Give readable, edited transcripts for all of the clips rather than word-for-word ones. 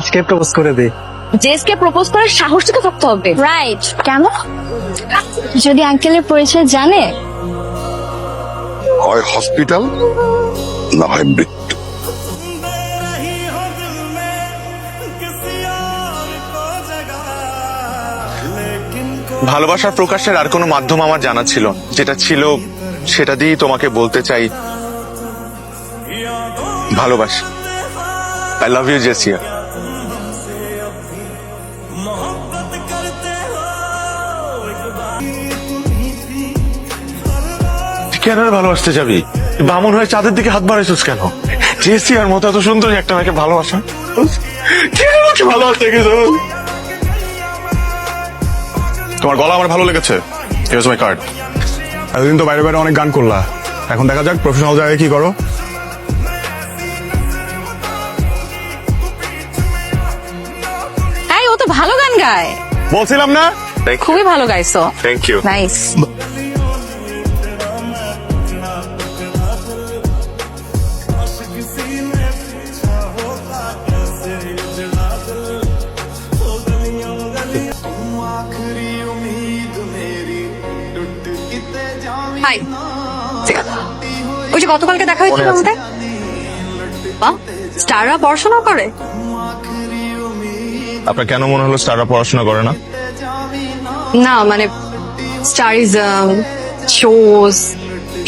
জেসকে propose করে দে। জেসকে propose করার সাহসটা তো থাকতে হবে, রাইট? কেন? যদি আঙ্কেলের পরিচয় জানে, হয় হসপিটাল না হয় মৃত্যু। ভালোবাসার প্রকাশের আর কোনো মাধ্যম আমার জানা ছিল না। যেটা ছিল সেটা দিয়েই তোমাকে বলতে চাই, ভালোবাসি। I love you জেসিয়া। কেন রে ভালোবাসতে যাবি? বামন হয়ে চাঁদের দিকে হাত বাড়াইছিস কেন? জেসিয়ার মতো এত সুন্দর একটা মেয়েকে ভালোবাসা, কেন আমাকে ভালোবাসতে গেছো? তোমার গলা আমার ভালো লেগেছে। হিয়ার্স মাই কার্ড। এতদিন তো বাইরে বাইরে অনেক গান করলা, এখন দেখা যাক প্রফেশনাল জায়গায় কি করো। এই, ও তো ভালো গান গায়। বলছিলাম না? খুবই ভালো গাইছো। Thank you. নাইস। হাই। ওই যে গতকালকে দেখা হয়েছিল আমাদের, স্টাররা পড়াশোনা করে। আপনার কেন মনে হলো স্টাররা পড়াশোনা করে না? না মানে স্টারিজম, শোজ,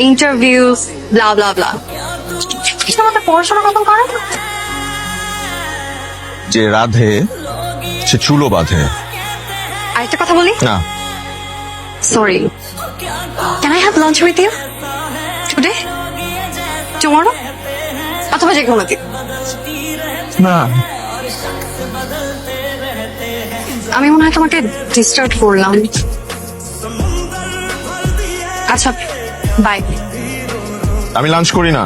ইন্টারভিউস, ব্লা ব্লা ব্লা। আমাদের পড়াশোনা কখন করে? যে রাধে সে চুলো বাঁধে। আরেকটা কথা বলি। না, sorry, can I have lunch with you today, tomorrow, অথবা যে কোনো দিন? না। আমি মনে হয় তোমাকে ডিস্টার্ব করলাম। আচ্ছা, বাই। আমি লাঞ্চ করি না,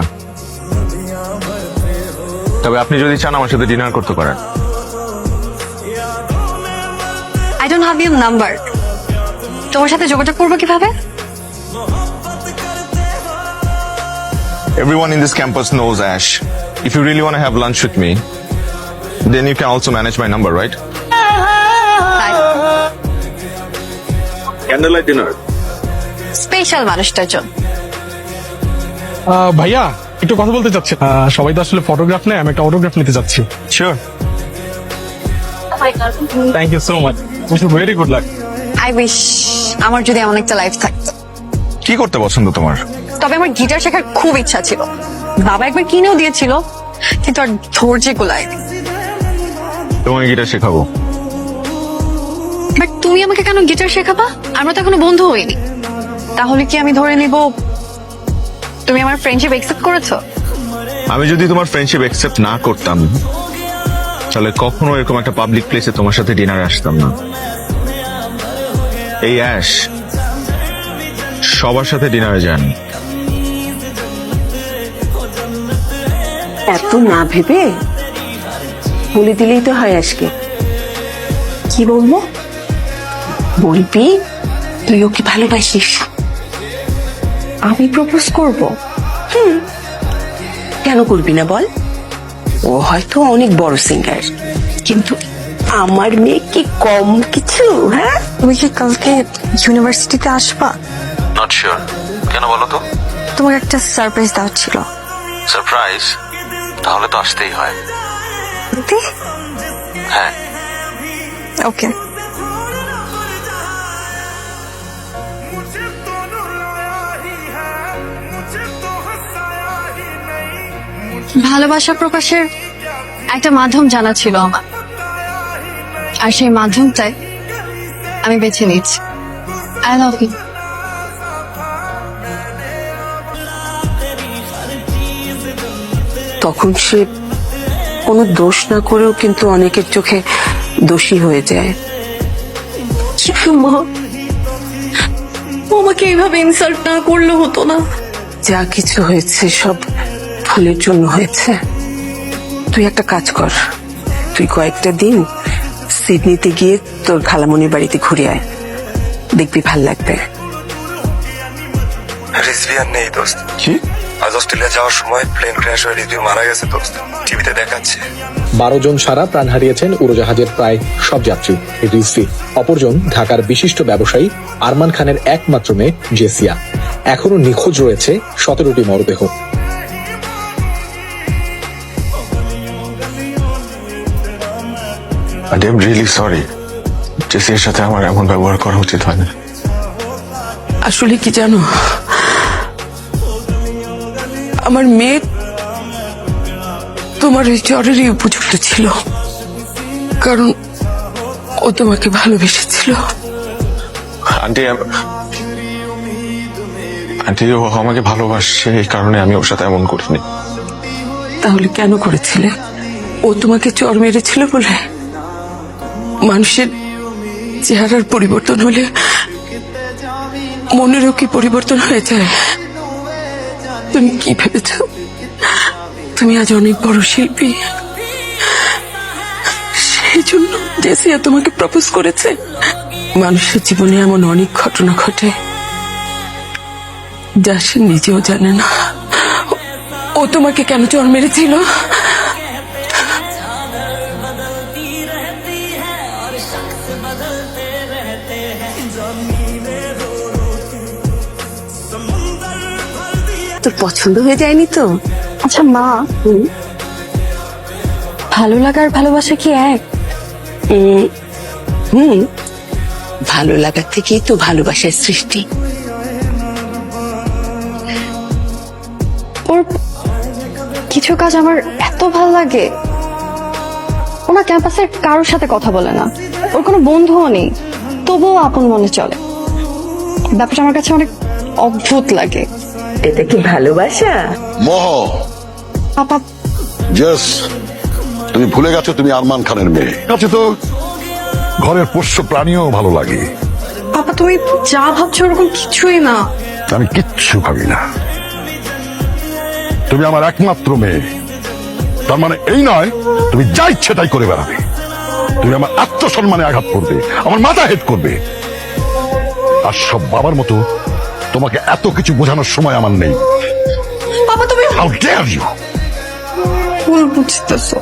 তবে আপনি যদি চান আমার সাথে ডিনার করতে পারেন। I don't have your number. তোমার সাথে যোগাযোগ করবো কিভাবে? Everyone in this campus knows Ash. If you really want to have lunch with me, then you can also manage my number, right? Candlelight dinner. Special মানুষটার জন্য। ভাইয়া একটু কথা বলতে চাচ্ছি। সবাই তো আসলে ফটোগ্রাফ নেয়, আমি একটা অটোগ্রাফ নিতে চাচ্ছি। Sure. Thank you so much, very good luck. I wish আমার যদি এমন একটা লাইফ থাকতো। কি করতে পছন্দ তোমার? তবে আমার গিটার শেখার খুব ইচ্ছা ছিল। বাবা একবার কিনেও দিয়েছিল, কিন্তু আর ধৈর্য কুলায়নি। তোমাকে গিটার শেখাবো। বাট তুমি আমাকে কেন গিটার শেখাবা? আমরা তো এখনো বন্ধু হইনি। তাহলে কি আমি ধরে নিব তুমি আমার ফ্রেন্ডশিপ একসেপ্ট করেছো? আমি যদি তোমার ফ্রেন্ডশিপ একসেপ্ট না করতাম, তাহলে কখনো এরকম একটা পাবলিক প্লেসে তোমার সাথে ডিনারে আসতাম না। এই অ্যাশ সবার সাথে ডিনারে যান। এত না ভেবে বলে দিলেই তো হয়। আজকে কি বলবো? বলবি তুই ওকে ভালোবাসিস, আমি প্রপোজ করব। কেন করবি না বল? ও হয়তো অনেক বড় সিঙ্গার, কিন্তু আমার মেয়ে কি কম কিছু? হ্যাঁ, তুমি কি কালকে ইউনিভার্সিটিতে আসবা? Not sure. কেন বলো তো? তোমাকে একটা সারপ্রাইজ দেওয়ার ছিল। সারপ্রাইজ? তাহলে তো আসতেই হয়। হ্যাঁ। ওকে। ভালোবাসা প্রকাশের একটা মাধ্যম জানা ছিল আমার, আর সেই মাধ্যমটাই আমি বেছে নিচ্ছি। I love you. তখন সে কোনো দোষ না করেও কিন্তু অনেকের চোখে দোষী হয়ে যায়। মা, ও আমাকে এইভাবে ইনসাল্ট না করলে হতো না। যা কিছু হয়েছে সব ভুলের জন্য হয়েছে। তুই একটা কাজ কর, তুই কয়েকটা দিন সিডনিতে গিয়ে তোর খালামণির বাড়িতে ঘুরে আয়, দেখবি ভাল লাগবে। রিজভিয়ান নেই দোস্ত। কি? আজ অস্ট্রেলিয়া যাওয়ার সময় প্লেন ক্র্যাশ হয়ে রিজভি মারা গেছে দোস্ত, টিভিতে দেখাচ্ছে। 12 জন ছাড়া প্রাণ হারিয়েছেন উড়োজাহাজের প্রায় সব যাত্রী রিজভি। অপরজন ঢাকার বিশিষ্ট ব্যবসায়ী আরমান খানের একমাত্র মেয়ে জেসিয়া। এখনো নিখোঁজ রয়েছে 17টি মরদেহ। I am really sorry. জেসির সাথে আমার এমন ব্যবহার করা উচিত হয়নি। আসলে কি জানো, আমার মেয়ে তোমার ওই জ্বরেরই উপযুক্ত ছিল, কারণ ও তোমাকে ভালোবেসেছিল। আন্টি ও আমাকে ভালোবাসে, এই কারণে আমি ওর সাথে এমন করিনি। তাহলে কেন করেছিলে? ও তোমাকে চর মেরেছিল বলে? মানুষের চেহারার পরিবর্তন হলে মনেরও কি পরিবর্তন হয়ে যায়? তুমি কি ভেবেছ তুমি আজ অনেক বড় শিল্পী, সেই জন্য জেসিয়া তোমাকে প্রপোজ করেছে? মানুষের জীবনে এমন অনেক ঘটনা ঘটে যা সে নিজেও জানে না। ও তোমাকে কেন চর মেরেছিল? তোর পছন্দ হয়ে যায়নি তো? আচ্ছা মা, ভালো লাগার ভালোবাসা কি এক? ভালো লাগার থেকেই তো ভালোবাসার সৃষ্টি। ওর কিছু কাজ আমার এত ভালো লাগে। ওনা ক্যাম্পাসের কারোর সাথে কথা বলে না, ওর কোনো বন্ধুও নেই, তবুও আপন মনে চলে। ব্যাপারটা আমার কাছে অনেক অদ্ভুত লাগে। এটা কি ভালোবাসা? মোহ, পাপা, জেস, তুমি ভুলে গেছো তুমি আরমান খানের মেয়ে। কাছে তো ঘরের পোষ্য প্রাণীও ভালো লাগে। পাপা তুমি যা ভাবছো ওরকম কিছুই না। আমি কিচ্ছু ভাবি না। তুমি আমার একমাত্র মেয়ে, তার মানে এই নয় তুমি যা ইচ্ছে তাই করে বেড়াবে। তুমি আমার আত্মসম্মানে আঘাত করবে, আমার মাথা হেট করবে। আর সব বাবার মতো তোমাকে এত কিছু বোঝানোর সময় আমার নেই। পাপা তুমি How dare you? ভুল বুঝতেছো।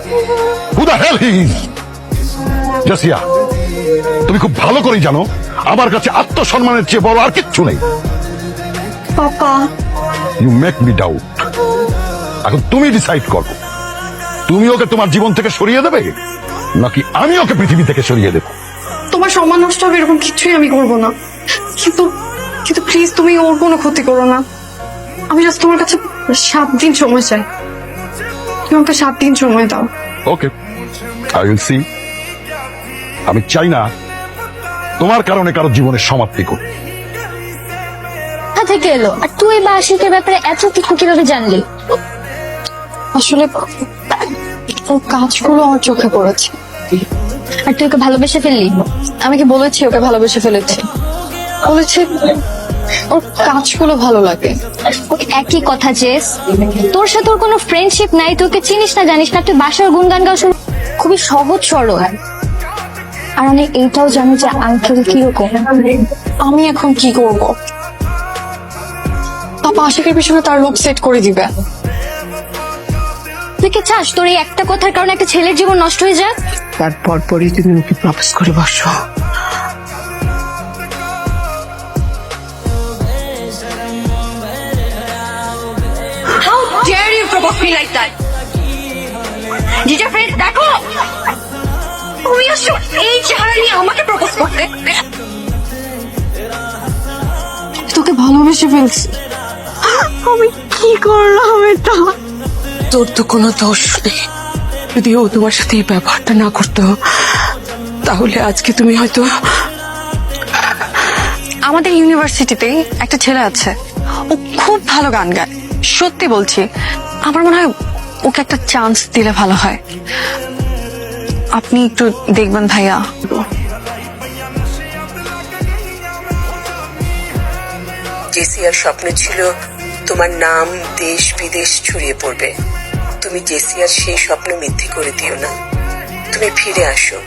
Who the hell he is? জাসিয়া, তুমি খুব ভালো করেই জানো আমার কাছে আত্মসম্মানের চেয়ে বড় আর কিচ্ছু নেই। পাপা, ইউ মেক মি ডাউট। এখন তুমি ডিসাইড করো, তুমি ওকে তোমার জীবন থেকে সরিয়ে দেবে নাকি আমি ওকে পৃথিবী থেকে সরিয়ে দেব। তোমার সম্মান নষ্ট হবে এরকম কিছুই আমি করবো না, কিন্তু কিন্তু প্লিজ তুমি ওর কোনো ক্ষতি করো না। আমি জাস্ট তোমার কাছে 7 দিন সময় চাই। তুমি আমাকে 7 দিন সময় দাও। ওকে, আই উইল সি। আমি চাই না তোমার কারণে কারো জীবনের সমাপ্তি করো। কোথা থেকে এলো? আর তুই বা আশিকের ব্যাপারে এত কিছু কিভাবে জানলি? আসলে ওর কাজগুলো আমার চোখে পড়েছে। আর তুই ওকে ভালোবেসে ফেললি? আমি কি বলেছি ওকে ভালোবেসে ফেলেছি? বলেছি ওর কাজগুলো ভালো লাগে। ওকে একই কথা জেস, তোর সাথে ওর কোনো ফ্রেন্ডশিপ নাই, তোকে চিনিস না জানিস না, তুই বাসার গুনগান গাও শুন, খুবই সহজ সরল। আর আমি এইটাও জানি যে আঙ্কেল কিরকম। আমি এখন কি করব? পাপা আশিকের পিছনে তার লোক সেট করে দিবে। তুই কি চাস তোর এই একটা কথার কারণে একটা ছেলের জীবন নষ্ট হয়ে যাক? তারপর পরই তুমি ওকে প্রপোজ করে বসো। How dare you provoke me like that? জিজা ফ্রেন্ড দেখো, তুমি আসো এই চেহারা নিয়ে আমাকে প্রপোজ করতে। তোকে ভালোবেসে ফেলছি, আমি কি করলাম এটা? তোর তো কোনো দোষ নেই। যদি ও তোমার সাথে এই ব্যবহারটা না করতো তাহলে আজকে তুমি হয়তো। আমাদের ইউনিভার্সিটিতে একটা ছেলে আছে, ও খুব ভালো গান গায়। সত্যি বলছি, আমার মনে হয় ওকে একটা চান্স দিলে ভালো হয়। আপনি একটু দেখবেন ভাইয়া। জেসিয়ার স্বপ্ন ছিল তোমার নাম দেশ বিদেশ ছড়িয়ে পড়বে। তুমি জেসিয়ার সেই স্বপ্ন মিথ্যে করে দিও না। তুমি ফিরে আসো।